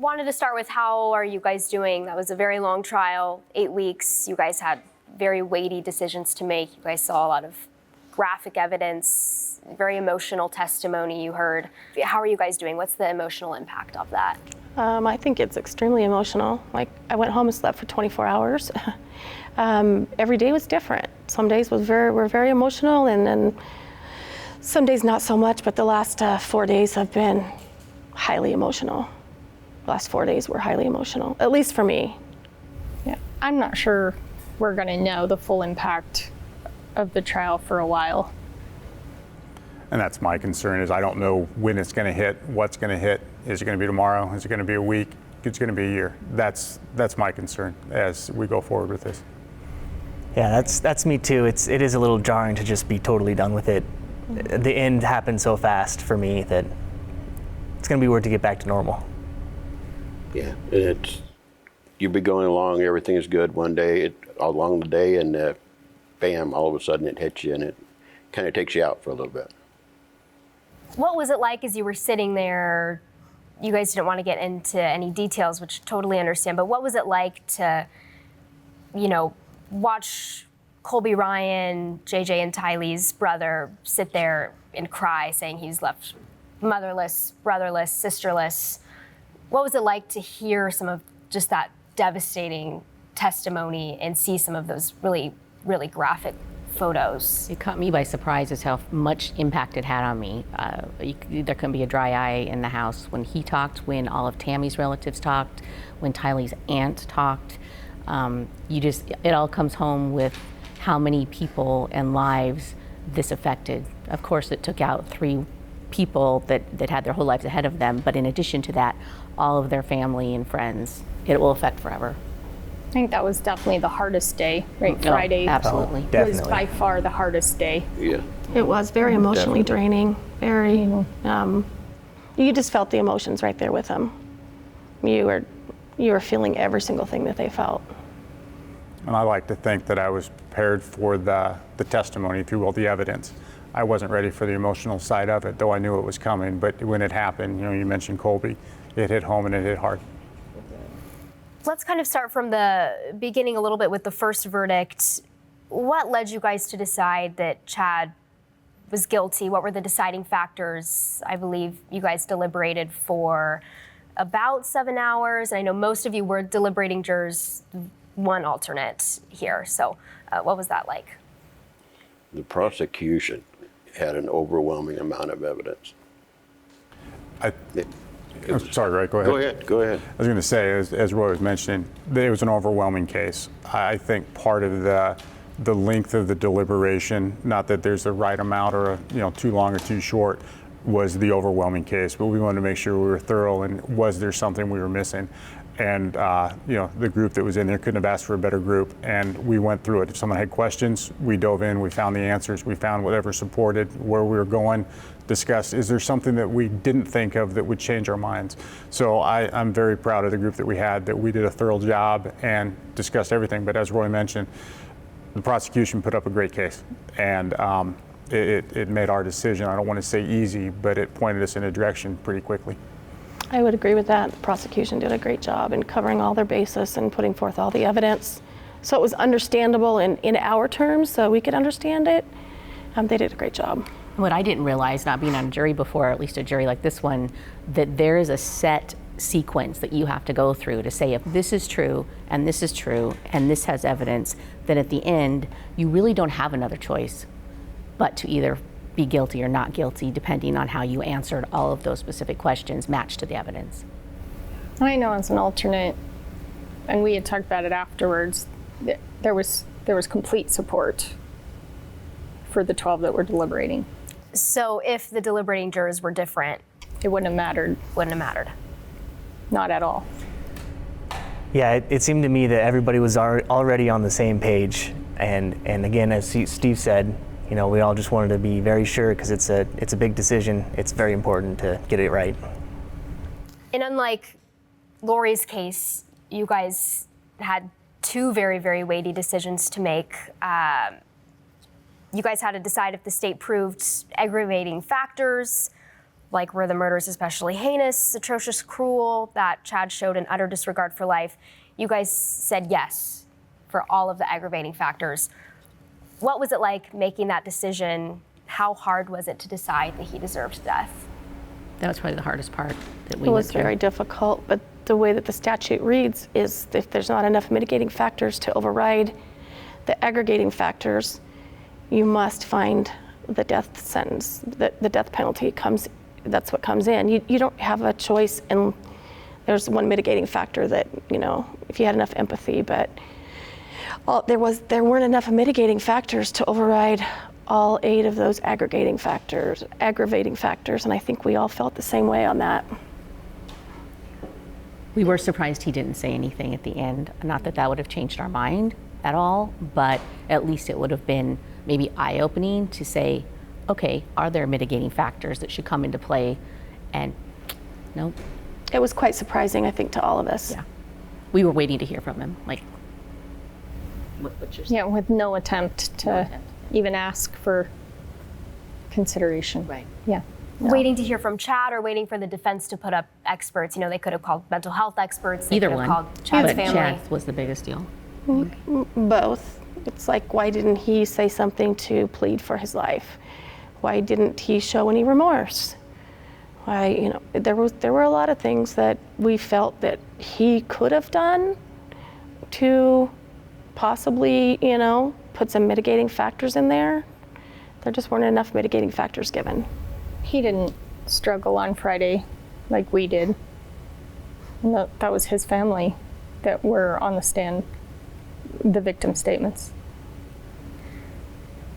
wanted to start with how are you guys doing? That was a very long trial, 8 weeks. You guys had very weighty decisions to make. You guys saw a lot of graphic evidence, very emotional testimony you heard. How are you guys doing? What's the emotional impact of that? I think it's extremely emotional. Like, I went home and slept for 24 hours. Every day was different. Some days were very emotional, and then some days not so much, but the last 4 days have been highly emotional. The last 4 days were highly emotional, at least for me. Yeah, I'm not sure we're gonna know the full impact of the trial for a while. And that's my concern, is I don't know when it's going to hit, what's going to hit. Is it going to be tomorrow? Is it going to be a week? It's going to be a year. That's my concern as we go forward with this. Yeah, that's me too. It is a little jarring to just be totally done with it. The end happened so fast for me that it's going to be weird to get back to normal. Yeah, you'll be going along, everything is good one day, along the day, and bam, all of a sudden it hits you, and it kind of takes you out for a little bit. What was it like as you were sitting there? You guys didn't want to get into any details, which totally understand, but what was it like to, watch Colby Ryan, JJ and Tylee's brother, sit there and cry, saying he's left motherless, brotherless, sisterless? What was it like to hear some of just that devastating testimony and see some of those really, really graphic photos? It caught me by surprise as how much impact it had on me. There couldn't be a dry eye in the house when he talked, when all of Tammy's relatives talked, when Tylee's aunt talked. It all comes home with how many people and lives this affected. Of course, it took out 3 people that had their whole lives ahead of them, but in addition to that, all of their family and friends. It will affect forever. I think that was definitely the hardest day, right? No, Friday absolutely. was by far the hardest day. Yeah. It was very emotionally Definitely. draining, very. You just felt the emotions right there with them. You were feeling every single thing that they felt. And I like to think that I was prepared for the testimony, if you will, the evidence. I wasn't ready for the emotional side of it, though I knew it was coming. But when it happened, you mentioned Colby, it hit home and it hit hard. Let's kind of start from the beginning a little bit with the first verdict. What led you guys to decide that Chad was guilty? What were the deciding factors? I believe you guys deliberated for about 7 hours. I know most of you were deliberating jurors, one alternate here. So what was that like? The prosecution had an overwhelming amount of evidence. Sorry, Ray, go ahead. Go ahead. I was going to say, as Roy was mentioning, it was an overwhelming case. I think part of the length of the deliberation, not that there's a right amount or too long or too short, was the overwhelming case. But we wanted to make sure we were thorough, and was there something we were missing? And the group that was in there couldn't have asked for a better group, and we went through it. If someone had questions, we dove in, we found the answers, we found whatever supported where we were going, discussed, is there something that we didn't think of that would change our minds? So I'm very proud of the group that we had, that we did a thorough job and discussed everything. But as Roy mentioned, the prosecution put up a great case, and it made our decision, I don't want to say easy, but it pointed us in a direction pretty quickly. I would agree with that. The prosecution did a great job in covering all their bases and putting forth all the evidence. So it was understandable in our terms, so we could understand it. They did a great job. What I didn't realize, not being on a jury before, at least a jury like this one, that there is a set sequence that you have to go through to say if this is true and this is true and this has evidence, then at the end you really don't have another choice but to either be guilty or not guilty, depending on how you answered all of those specific questions matched to the evidence. I know as an alternate, and we had talked about it afterwards, there was complete support for the 12 that were deliberating. So if the deliberating jurors were different, it wouldn't have mattered. Wouldn't have mattered. Not at all. Yeah, it seemed to me that everybody was already on the same page, and again, as Steve said, we all just wanted to be very sure, because it's a big decision. It's very important to get it right. And unlike Lori's case, you guys had 2 very, very weighty decisions to make. You guys had to decide if the state proved aggravating factors like were the murders especially heinous, atrocious, cruel, that Chad showed an utter disregard for life? You guys said yes for all of the aggravating factors. What was it like making that decision? How hard was it to decide that he deserved death? That was probably the hardest part that we It went was through. very difficult, but the way that the statute reads is if there's not enough mitigating factors to override the aggregating factors, you must find the death sentence, the death penalty that's what comes in. You don't have a choice, and there's one mitigating factor that, if you had enough empathy, but there weren't enough mitigating factors to override all 8 of those aggravating factors, and I think we all felt the same way on that. We were surprised he didn't say anything at the end. Not that that would have changed our mind at all, but at least it would have been maybe eye-opening to say, okay, are there mitigating factors that should come into play? And no. It was quite surprising, I think, to all of us. Yeah. We were waiting to hear from him. Like, what you're saying. Yeah, with no attempt to even ask for consideration. Right. Yeah. Waiting to hear from Chad or waiting for the defense to put up experts? They could have called mental health experts. They Either could have one. called Chad's But family. Chad was the biggest deal. Both. It's like, why didn't he say something to plead for his life? Why didn't he show any remorse? Why, there were a lot of things that we felt that he could have done to possibly, put some mitigating factors in there. There just weren't enough mitigating factors given. He didn't struggle on Friday like we did. No, that was his family that were on the stand, the victim statements.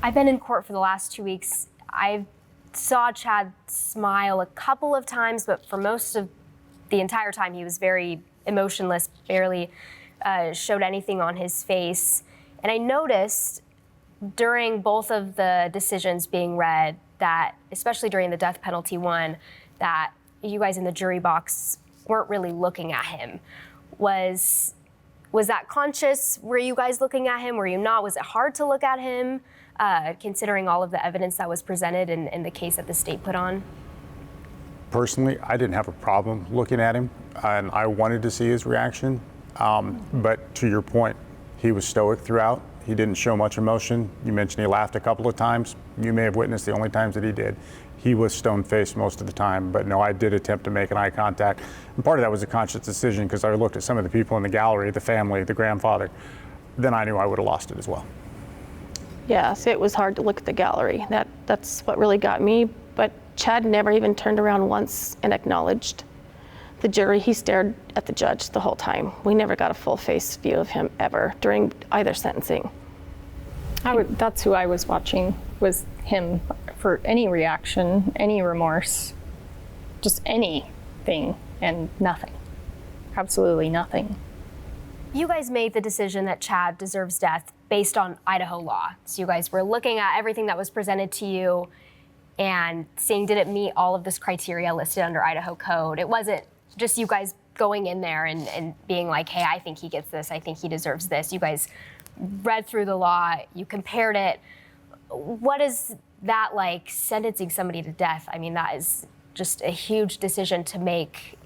I've been in court for the last 2 weeks. I saw Chad smile a couple of times, but for most of the entire time, he was very emotionless, barely showed anything on his face. And I noticed during both of the decisions being read that, especially during the death penalty one, that you guys in the jury box weren't really looking at him. Was that conscious? Were you guys looking at him? Were you not? Was it hard to look at him, considering all of the evidence that was presented in the case that the state put on? Personally, I didn't have a problem looking at him, and I wanted to see his reaction. But to your point, he was stoic throughout. He didn't show much emotion. You mentioned he laughed a couple of times. You may have witnessed the only times that he did. He was stone-faced most of the time, but no, I did attempt to make an eye contact. And part of that was a conscious decision because I looked at some of the people in the gallery, the family, the grandfather. Then I knew I would have lost it as well. Yes, it was hard to look at the gallery. That's what really got me. But Chad never even turned around once and acknowledged the jury. He stared at the judge the whole time. We never got a full face view of him ever during either sentencing. That's who I was watching, was him, for any reaction, any remorse, just anything, and nothing. Absolutely nothing. You guys made the decision that Chad deserves death based on Idaho law. So you guys were looking at everything that was presented to you and seeing, did it meet all of this criteria listed under Idaho code? It wasn't just you guys going in there and being like, hey, I think he gets this, I think he deserves this. You guys read through the law, you compared it. What is that like, sentencing somebody to death? I mean, that is just a huge decision to make.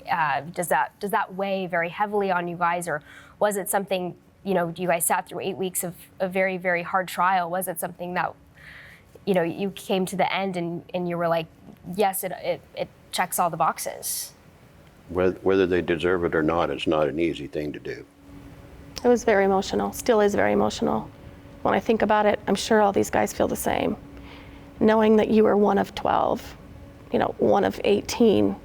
Does that weigh very heavily on you guys, or was it something, you guys sat through 8 weeks of a very, very hard trial? Was it something that, you came to the end and you were like, yes, it checks all the boxes? Whether they deserve it or not, it's not an easy thing to do. It was very emotional, still is very emotional. When I think about it, I'm sure all these guys feel the same. Knowing that you were one of 12, one of 18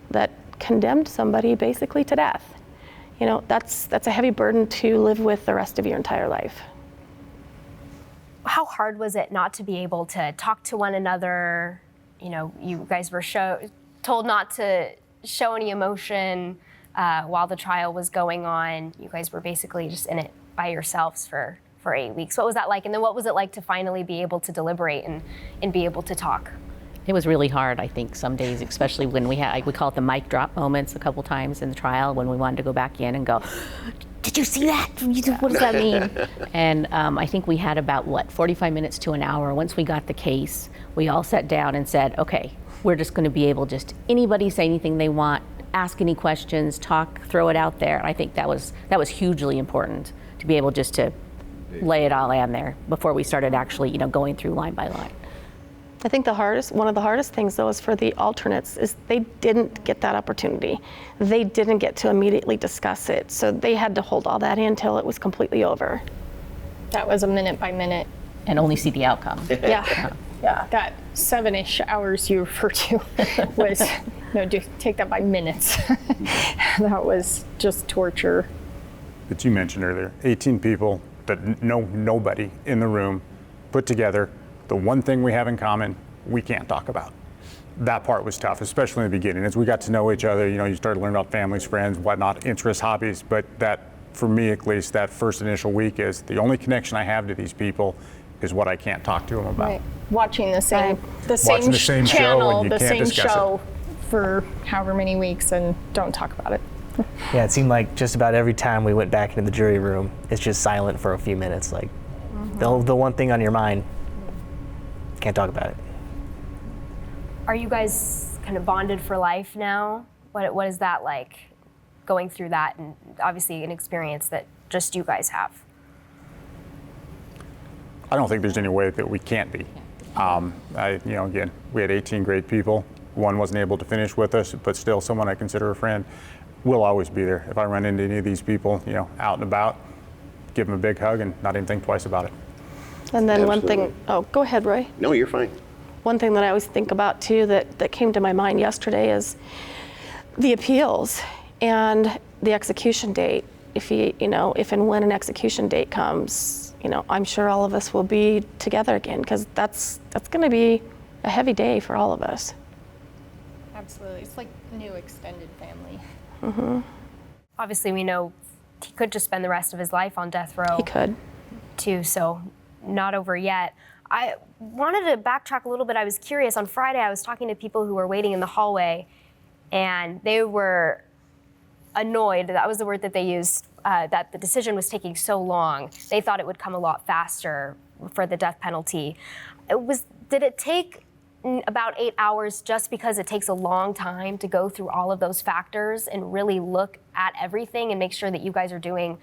that condemned somebody basically to death. That's a heavy burden to live with the rest of your entire life. How hard was it not to be able to talk to one another? You guys were told not to show any emotion while the trial was going on. You guys were basically just in it by yourselves for 8 weeks. What was that like? And then what was it like to finally be able to deliberate and be able to talk? It was really hard, I think, some days, especially when we call it the mic drop moments a couple times in the trial, when we wanted to go back in and go, did you see that? What does that mean? And I think we had about, 45 minutes to an hour. Once we got the case, we all sat down and said, okay, we're just going to be able just anybody say anything they want, ask any questions, talk, throw it out there. I think that was hugely important to be able just to lay it all in there before we started actually, going through line by line. I think one of the hardest things though is for the alternates is they didn't get that opportunity. They didn't get to immediately discuss it. So they had to hold all that in until it was completely over. That was a minute by minute. And only see the outcome. Yeah. Yeah. That 7-ish hours you refer to was, just take that by minutes. That was just torture. That you mentioned earlier, 18 people that know nobody in the room put together. The one thing we have in common, we can't talk about. That part was tough, especially in the beginning. As we got to know each other, you started learning about families, friends, whatnot, interests, hobbies. But that, for me at least, that first initial week is the only connection I have to these people is what I can't talk to them about. Right. Watching the same, Watching the same show channel, and you the can't same discuss show for however many weeks and don't talk about it. Yeah, it seemed like just about every time we went back into the jury room, it's just silent for a few minutes. Like the one thing on your mind, can't talk about it. Are you guys kind of bonded for life now? What is that like, going through that, and obviously an experience that just you guys have? I don't think there's any way that we can't be. Again, we had 18 great people. One wasn't able to finish with us, but still someone I consider a friend. We'll always be there. If I run into any of these people, out and about, give them a big hug and not even think twice about it. And then Absolutely. go ahead, Roy. No, you're fine. One thing that I always think about too that came to my mind yesterday is the appeals and the execution date. If and when an execution date comes, I'm sure all of us will be together again, because that's going to be a heavy day for all of us. Absolutely. It's like new extended family. Mm-hmm. Obviously, we know he could just spend the rest of his life on death row. He could. Too, so not over yet. I wanted to backtrack a little bit. I was curious. On Friday, I was talking to people who were waiting in the hallway, and they were annoyed. That was the word that they used, that the decision was taking so long. They thought it would come a lot faster for the death penalty. Did it take about 8 hours just because it takes a long time to go through all of those factors and really look at everything and make sure that you guys are doing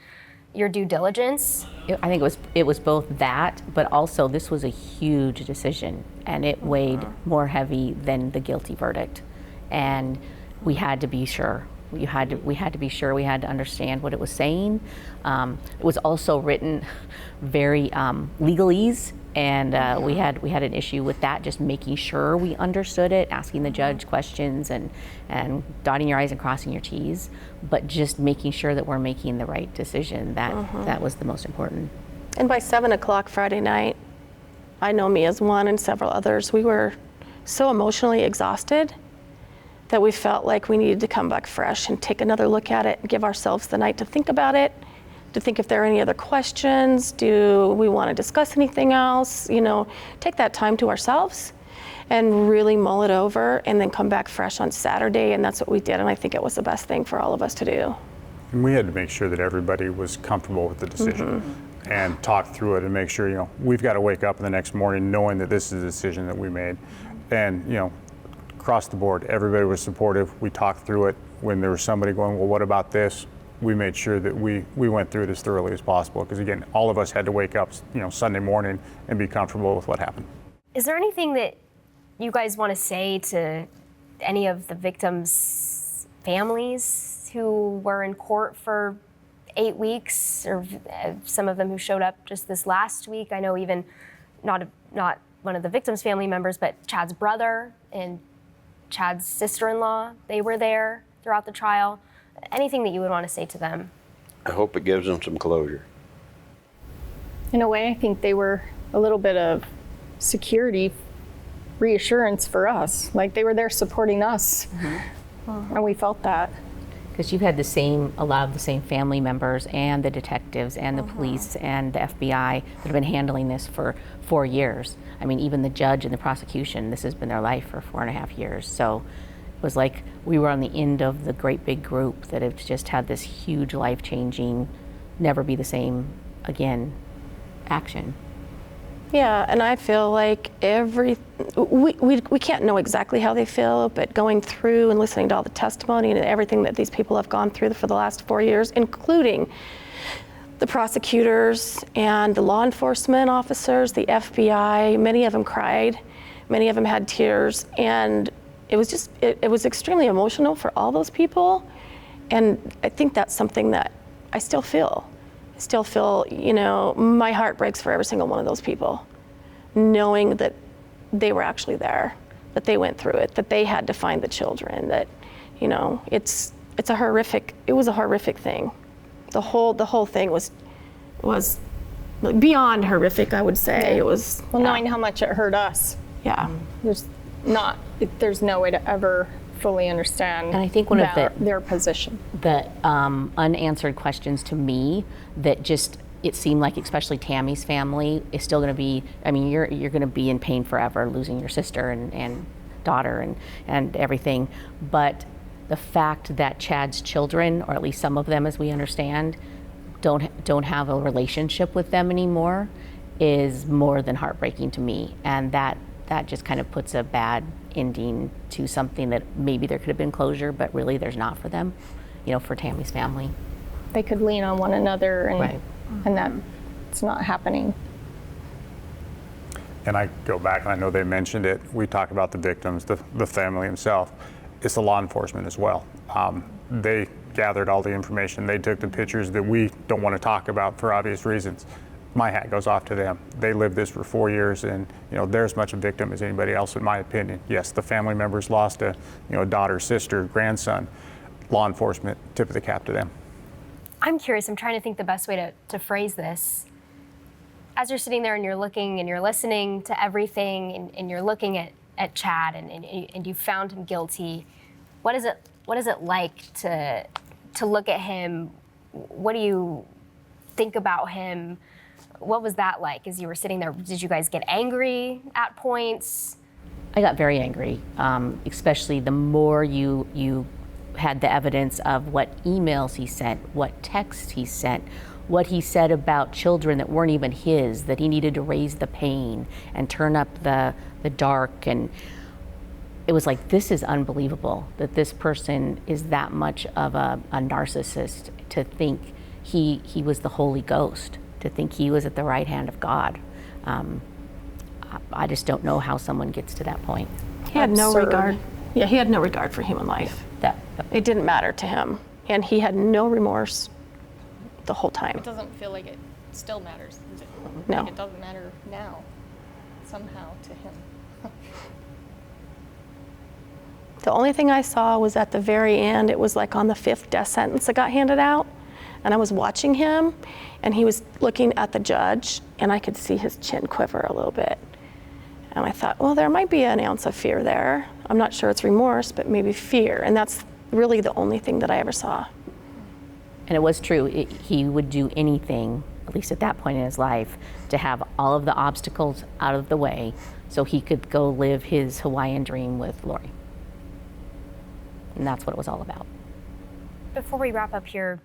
your due diligence? I think it was both that, but also this was a huge decision, and it weighed more heavy than the guilty verdict. And we had to be sure. We had to be sure. We had to understand what it was saying. It was also written very legalese, and we had an issue with that. Just making sure we understood it, asking the judge questions, and dotting your I's and crossing your T's, but just making sure that we're making the right decision. That was the most important. And by 7 o'clock Friday night, I know me as one and several others, we were so emotionally exhausted that we felt like we needed to come back fresh and take another look at it and give ourselves the night to think about it, to think if there are any other questions, do we want to discuss anything else, take that time to ourselves and really mull it over and then come back fresh on Saturday, and that's what we did, and I think it was the best thing for all of us to do. And we had to make sure that everybody was comfortable with the decision and talk through it and make sure, we've got to wake up in the next morning knowing that this is a decision that we made. And, across the board, everybody was supportive. We talked through it. When there was somebody going, well, what about this? We made sure that we went through it as thoroughly as possible, because again, all of us had to wake up, Sunday morning and be comfortable with what happened. Is there anything that you guys want to say to any of the victims' families who were in court for 8 weeks, or some of them who showed up just this last week? I know even not one of the victims' family members, but Chad's brother and Chad's sister-in-law, they were there throughout the trial. Anything that you would want to say to them? I hope it gives them some closure. In a way, I think they were a little bit of security, reassurance for us. Like, they were there supporting us, and we felt that. Because you've had a lot of the same family members and the detectives and the police and the FBI that have been handling this for 4 years. I mean, even the judge and the prosecution, this has been their life for 4.5 years. So it was like we were on the end of the great big group that have just had this huge life-changing, never be the same again action. Yeah, and I feel like we can't know exactly how they feel, but going through and listening to all the testimony and everything that these people have gone through for the last 4 years, including the prosecutors and the law enforcement officers, the FBI, many of them cried, many of them had tears, and it was just, it was extremely emotional for all those people, and I think that's something that I still feel. You know, my heart breaks for every single one of those people, knowing that they were actually there, that they went through it, that they had to find the children, that, you know, it was a horrific thing. The whole thing was beyond horrific, I would say. It was, Well, knowing how much it hurt us, yeah. there's no way to ever fully understand. And I think one of their position. The unanswered questions to me that just, it seemed like, especially Tammy's family, is still going to be, I mean, you're going to be in pain forever, losing your sister and daughter and everything. But the fact that Chad's children, or at least some of them as we understand, don't have a relationship with them anymore is more than heartbreaking to me. And that just kind of puts a bad ending to something that maybe there could have been closure, but really there's not for them, you know, for Tammy's family. They could lean on one another, and Right. and that's not happening. And I go back, and I know they mentioned it. We talk about the victims, the family himself. It's the law enforcement as well. They gathered all the information. They took the pictures that we don't want to talk about for obvious reasons. My hat goes off to them. They lived this for 4 years, and you know, they're as much a victim as anybody else, in my opinion. Yes, the family members lost a daughter, sister, grandson. Law enforcement, tip of the cap to them. I'm curious, I'm trying to think the best way to phrase this. As you're sitting there and you're looking and you're listening to everything and you're looking at Chad and you found him guilty, what is it like to look at him? What do you think about him? What was that like as you were sitting there? Did you guys get angry at points? I got very angry, especially the more you had the evidence of what emails he sent, what texts he sent, what he said about children that weren't even his, that he needed to raise the pain and turn up the dark. And it was like, this is unbelievable that this person is that much of a narcissist, to think he was the Holy Ghost, to think he was at the right hand of God. I just don't know how someone gets to that point. He had no Absurd. regard. Yeah, he had no regard for human life. It didn't matter to him, and he had no remorse the whole time. It doesn't feel like it still matters. No. Like it doesn't matter now, somehow, to him. The only thing I saw was at the very end, it was like on the 5th death sentence that got handed out, and I was watching him, and he was looking at the judge, and I could see his chin quiver a little bit. And I thought, well, there might be an ounce of fear there. I'm not sure it's remorse, but maybe fear, and that's really the only thing that I ever saw. And it was true. He would do anything, at least at that point in his life, to have all of the obstacles out of the way so he could go live his Hawaiian dream with Lori. And that's what it was all about. Before we wrap up here,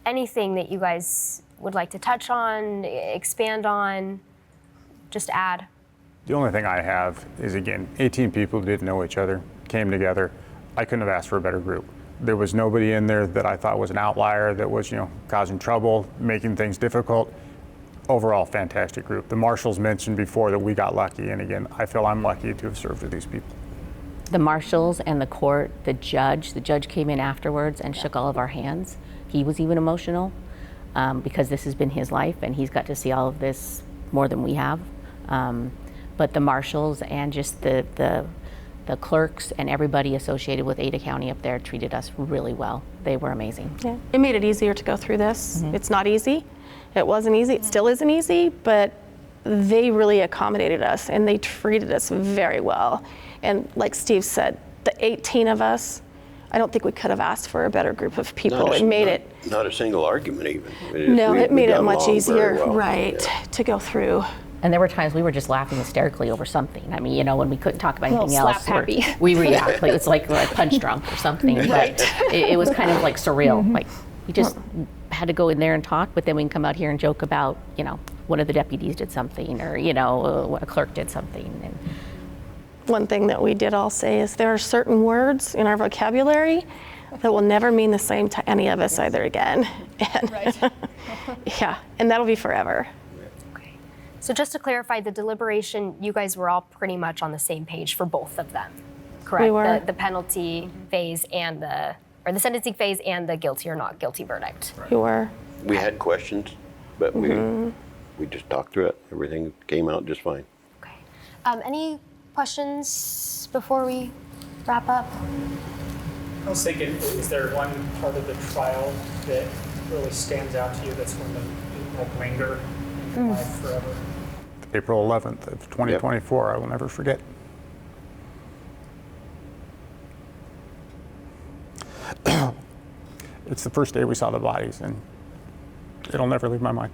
anything that you guys would like to touch on, expand on, just add? The only thing I have is, again, 18 people who didn't know each other, came together. I couldn't have asked for a better group. There was nobody in there that I thought was an outlier, that was, causing trouble, making things difficult. Overall, fantastic group. The marshals mentioned before that we got lucky, and again, I feel I'm lucky to have served with these people. The marshals and the court, the judge came in afterwards and shook all of our hands. He was even emotional because this has been his life, and he's got to see all of this more than we have. But the marshals and just the clerks and everybody associated with Ada County up there treated us really well. They were amazing. Yeah, it made it easier to go through this. It's not easy. It wasn't easy. It still isn't easy, but they really accommodated us, and they treated us very well. And like Steve said, the 18 of us, I don't think we could have asked for a better group of people. It made it. Not a single argument even. No, it made it much easier, well. right, to go through. And there were times we were just laughing hysterically over something. I mean, when we couldn't talk about Well, anything else, slap happy. we react like it's like we're punch drunk or something. Right. But it was kind of like surreal. Like we just had to go in there and talk, but then we can come out here and joke about, one of the deputies did something, or you know, a clerk did something. And One thing that we did all say is there are certain words in our vocabulary that will never mean the same to any of us either again. And Right. yeah, and that'll be forever. Okay. So just to clarify, the deliberation, you guys were all pretty much on the same page for both of them, correct? We were. The penalty phase and the sentencing phase and the guilty or not guilty verdict. You were. We had questions, but we just talked through it. Everything came out just fine. Okay. Any questions before we wrap up? I was thinking, is there one part of the trial that really stands out to you that's going to like linger in your life forever? April 11th of 2024, I will never forget. It's the first day we saw the bodies, and it'll never leave my mind.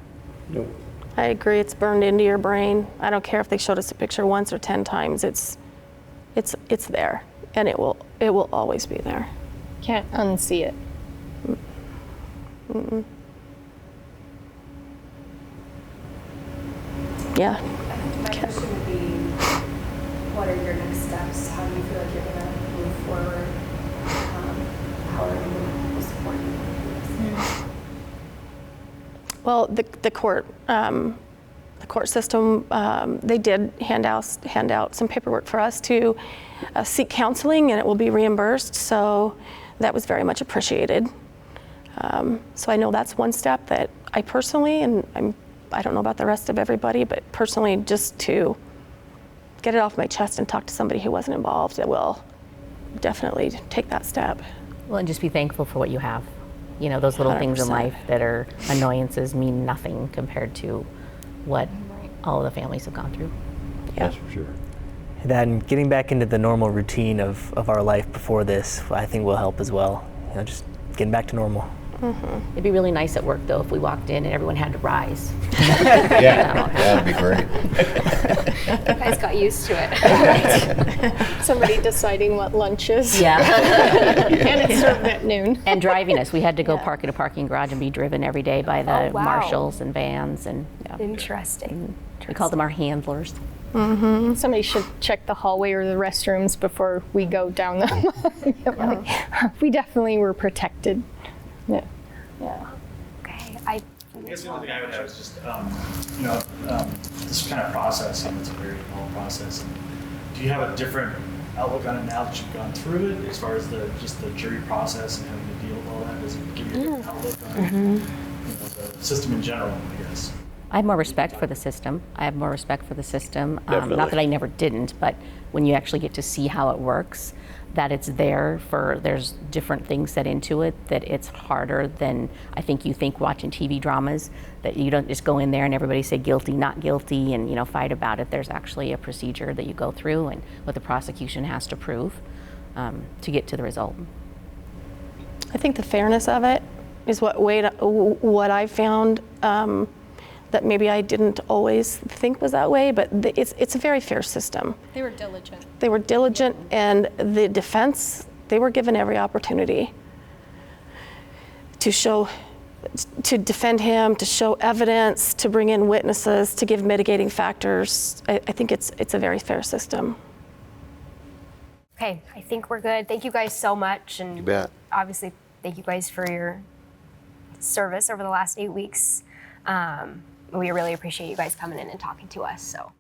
I agree, it's burned into your brain. I don't care if they showed us a picture once or 10 times, it's there, and it will always be there. Can't unsee it. Yeah. My question would be, what are your next steps? How do you feel like you're going to move forward? How are you supporting you? Well, the court system, they did hand out some paperwork for us to seek counseling, and it will be reimbursed. So that was very much appreciated. So I know that's one step that I personally, and I don't know about the rest of everybody, but personally, just to get it off my chest and talk to somebody who wasn't involved, I will definitely take that step. well, and just be thankful for what you have. You know, those little things in 100%. life that are annoyances mean nothing compared to what all of the families have gone through. Yeah. That's for sure. Then getting back into the normal routine of our life before this, I think will help as well. You know, just getting back to normal. It'd be really nice at work, though, if we walked in and everyone had to rise. Yeah, that'd be great. You guys got used to it. Somebody deciding what lunch is. Yeah. And it's served at noon. And driving us. We had to go park in a parking garage and be driven every day by the Oh, wow. marshals and vans. And yeah. Interesting. We called them our handlers. Somebody should check the hallway or the restrooms before we go down them. We definitely were protected. Yeah. Okay. I guess the only thing I would have is just, this kind of process, and it's a very long process. And do you have a different outlook on it now that you've gone through it, as far as the jury process and having to deal with all that? Does it give you a different outlook on the system in general, I guess? I have more respect for the system. Definitely. Not that I never didn't, but when you actually get to see how it works, that it's there for, there's different things set into it, that it's harder than I think you think watching TV dramas, that you don't just go in there and everybody say guilty, not guilty, and fight about it. There's actually a procedure that you go through and what the prosecution has to prove to get to the result. I think the fairness of it is what I found that maybe I didn't always think was that way, but it's a very fair system. They were diligent. They were diligent, and the defense, they were given every opportunity to defend him, to show evidence, to bring in witnesses, to give mitigating factors. I think it's a very fair system. Okay, I think we're good. Thank you guys so much. And You bet. obviously, thank you guys for your service over the last 8 weeks. We really appreciate you guys coming in and talking to us. So